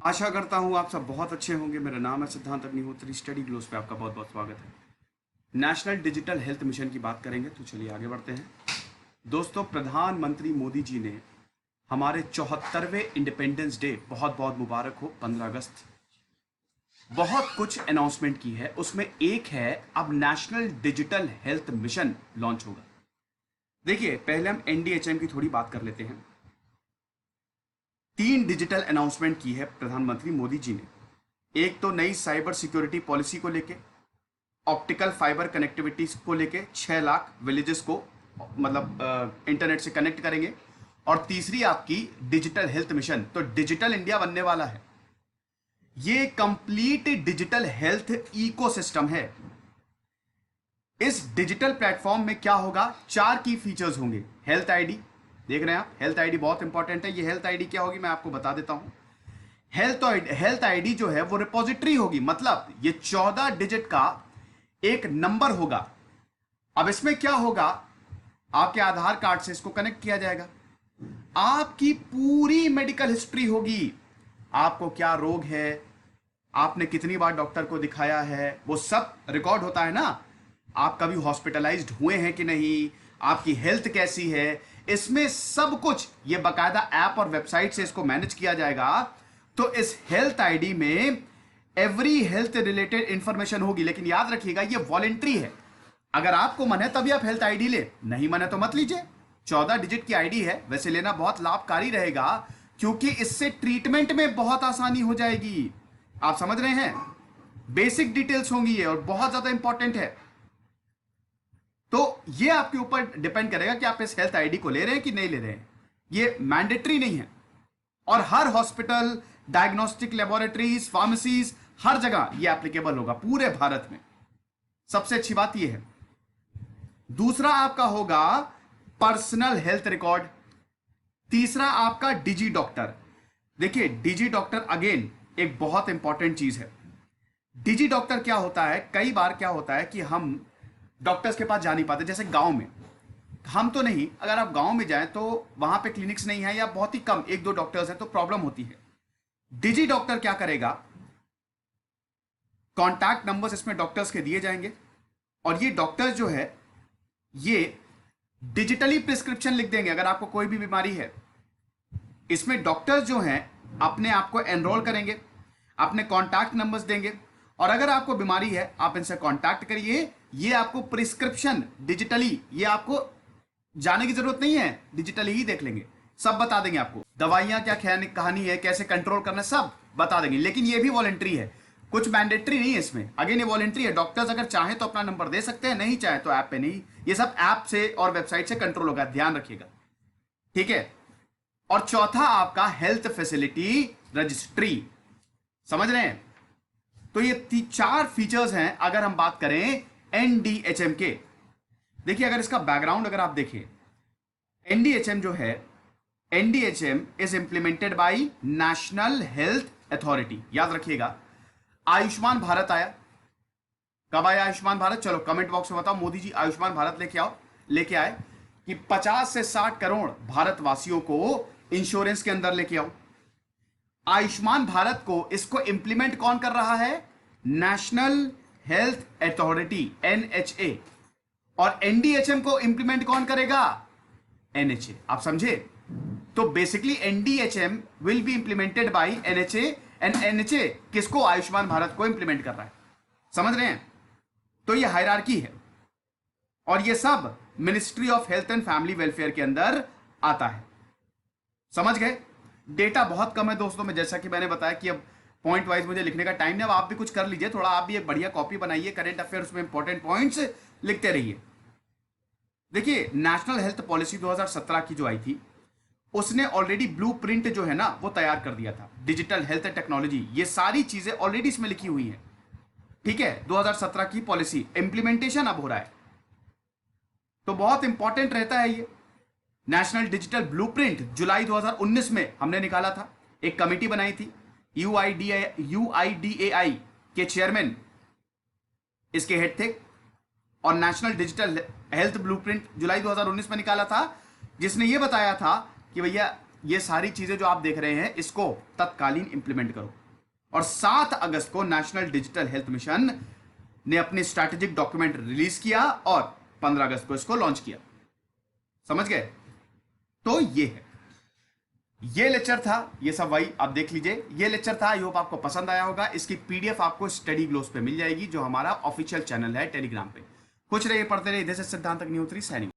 आशा करता हूँ आप सब बहुत अच्छे होंगे। मेरा नाम है सिद्धांत अग्निहोत्री। स्टडी ग्लोस पे आपका बहुत बहुत स्वागत है। नेशनल डिजिटल हेल्थ मिशन की बात करेंगे, तो चलिए आगे बढ़ते हैं। दोस्तों, प्रधानमंत्री मोदी जी ने हमारे 74वें इंडिपेंडेंस डे बहुत बहुत मुबारक हो, 15 अगस्त। बहुत कुछ अनाउंसमेंट की है, उसमें एक है अब national digital health mission launch होगा। देखिए, पहले हम एनडीएचएम की थोड़ी बात कर लेते हैं। 3 डिजिटल अनाउंसमेंट की है प्रधानमंत्री मोदी जी ने। एक तो नई साइबर सिक्योरिटी पॉलिसी को लेके, ऑप्टिकल फाइबर कनेक्टिविटी को लेके 6 लाख विलेजेस को मतलब इंटरनेट से कनेक्ट करेंगे। और तीसरी आपकी डिजिटल हेल्थ मिशन, तो डिजिटल इंडिया बनने वाला है। ये कंप्लीट डिजिटल हेल्थ इकोसिस्टम है। इस डिजिटल प्लेटफॉर्म में क्या होगा, 4 की फीचर्स होंगे। हेल्थ आईडी, देख रहे हैं आप, हेल्थ आईडी बहुत इंपॉर्टेंट है। ये हेल्थ आईडी क्या होगी मैं आपको बता देता हूं। हेल्थ आईडी जो है वो रिपोजिटरी होगी, मतलब ये 14 डिजिट का एक नंबर होगा। अब इसमें क्या होगा, आपके आधार कार्ड से इसको कनेक्ट किया जाएगा। आपकी पूरी मेडिकल हिस्ट्री होगी, आपको क्या रोग है, आपने कितनी बार डॉक्टर को दिखाया है, वो सब रिकॉर्ड होता है ना। आप कभी हॉस्पिटलाइज्ड हुए हैं कि नहीं, आपकी हेल्थ कैसी है, इसमें सब कुछ ये बकायदा ऐप और वेबसाइट से इसको मैनेज किया जाएगा। तो इस हेल्थ आईडी में एवरी हेल्थ रिलेटेड इंफॉर्मेशन होगी। लेकिन याद रखिएगा, ये वॉलेंट्री है। अगर आपको मन है तभी आप हेल्थ आईडी ले, नहीं मन है तो मत लीजिए। 14 डिजिट की आईडी है, वैसे लेना बहुत लाभकारी रहेगा, क्योंकि इससे ट्रीटमेंट में बहुत आसानी हो जाएगी। आप समझ रहे हैं, बेसिक डिटेल्स होंगी ये और बहुत ज्यादा इंपॉर्टेंट है। तो ये आपके ऊपर डिपेंड करेगा कि आप इस हेल्थ आईडी को ले रहे हैं कि नहीं ले रहे हैं। ये मैंडेटरी नहीं है, और हर हॉस्पिटल, डायग्नोस्टिक लेबोरेटरीज, फार्मेसीज, हर जगह ये एप्लीकेबल होगा पूरे भारत में। सबसे अच्छी बात ये है। दूसरा आपका होगा पर्सनल हेल्थ रिकॉर्ड। तीसरा आपका डिजी डॉक्टर। देखिए, डिजी डॉक्टर अगेन एक बहुत इंपॉर्टेंट चीज है। डिजी डॉक्टर क्या होता है, कई बार क्या होता है कि हम डॉक्टर्स के पास जा नहीं पाते। जैसे गांव में, हम तो नहीं, अगर आप गांव में जाएं तो वहां पे क्लिनिक्स नहीं है या बहुत ही कम 1-2 डॉक्टर्स हैं, तो प्रॉब्लम होती है। डिजी डॉक्टर क्या करेगा, कॉन्टैक्ट नंबर्स इसमें डॉक्टर्स के दिए जाएंगे, और ये डॉक्टर्स जो है ये डिजिटली प्रिस्क्रिप्शन लिख देंगे। अगर आपको कोई भी बीमारी है, इसमें डॉक्टर्स जो हैं अपने आप को एनरोल करेंगे, अपने कॉन्टैक्ट नंबर्स देंगे, और अगर आपको बीमारी है आप इनसे कॉन्टैक्ट करिए। ये आपको प्रिस्क्रिप्शन डिजिटली, ये आपको जाने की जरूरत नहीं है, डिजिटली ही देख लेंगे, सब बता देंगे आपको। दवाइयां क्या कहानी है, कैसे कंट्रोल करना है, सब बता देंगे। लेकिन ये भी वॉलेंट्री है, कुछ मैंडेटरी नहीं है इसमें। अगेन ये वॉलेंट्री है। डॉक्टर्स अगर चाहें तो अपना नंबर दे सकते हैं, नहीं चाहे तो ऐप पे नहीं। ये सब ऐप से और वेबसाइट से कंट्रोल होगा, ध्यान रखिएगा, ठीक है। और चौथा आपका हेल्थ फैसिलिटी रजिस्ट्री। समझ रहे हैं, तो ये 4 फीचर्स हैं अगर हम बात करें एनडीएचएम के। देखिए, अगर इसका बैकग्राउंड अगर आप देखें, एनडीएचएम जो है, NDHM is implemented by National Health Authority. याद रखिएगा, आयुष्मान भारत आया। कब आया आयुष्मान भारत, चलो कमेंट बॉक्स में बताओ। मोदी जी आयुष्मान भारत लेके आए कि 50 से 60 करोड़ भारतवासियों को इंश्योरेंस के अंदर लेके आओ। आयुष्मान भारत को, इसको इंप्लीमेंट कौन कर रहा है, नेशनल हेल्थ अथॉरिटी, एनएचए। और एनडीएचएम को इंप्लीमेंट कौन करेगा, एनएचए। आप समझे, तो basically NDHM will be implemented by NHA, and NHA किसको, आयुष्मान भारत को इंप्लीमेंट कर रहा है। समझ रहे हैं, तो ये हायरार्की है, और ये सब ministry of health and family welfare के अंदर आता है। समझ गए। डेटा बहुत कम है दोस्तों में, जैसा कि मैंने बताया कि अब पॉइंट वाइज मुझे लिखने का टाइम नहीं। अब आप भी कुछ कर लीजिए, थोड़ा आप भी एक बढ़िया कॉपी बनाइए, करंट अफेयर्स में इंपॉर्टेंट पॉइंट्स लिखते रहिए। देखिए, नेशनल हेल्थ पॉलिसी 2017 की जो आई थी, उसने ऑलरेडी ब्लूप्रिंट जो है ना वो तैयार कर दिया था। डिजिटल हेल्थ टेक्नोलॉजी, ये सारी चीजें ऑलरेडी इसमें लिखी हुई हैं, ठीक है। 2017 की पॉलिसी, इंप्लीमेंटेशन अब हो रहा है, तो बहुत इंपॉर्टेंट रहता है ये। नेशनल डिजिटल ब्लूप्रिंट जुलाई 2019 में हमने निकाला था, एक कमेटी बनाई थी, यूआईडीएआई के चेयरमैन इसके हेड थे। और नेशनल डिजिटल हेल्थ ब्लूप्रिंट जुलाई 2019 में निकाला था, जिसने ये बताया था कि भैया ये सारी चीजें जो आप देख रहे हैं इसको तत्कालीन इंप्लीमेंट करो। और 7 अगस्त को नेशनल डिजिटल हेल्थ मिशन ने अपने स्ट्रैटेजिक डॉक्यूमेंट रिलीज किया और 15 अगस्त को इसको लॉन्च किया। समझ गए? तो ये है, ये लेक्चर था, ये सब वही आप देख लीजिए। ये लेक्चर था, आई होप आपको पसंद आया होगा। इसकी पीडीएफ आपको स्टडी ग्लोस पे मिल जाएगी, जो हमारा ऑफिशियल चैनल है टेलीग्राम पे। कुछ रहिए, पढ़ते रहिए। इधर से सिद्धांत अग्निहोत्री, साइनिंग।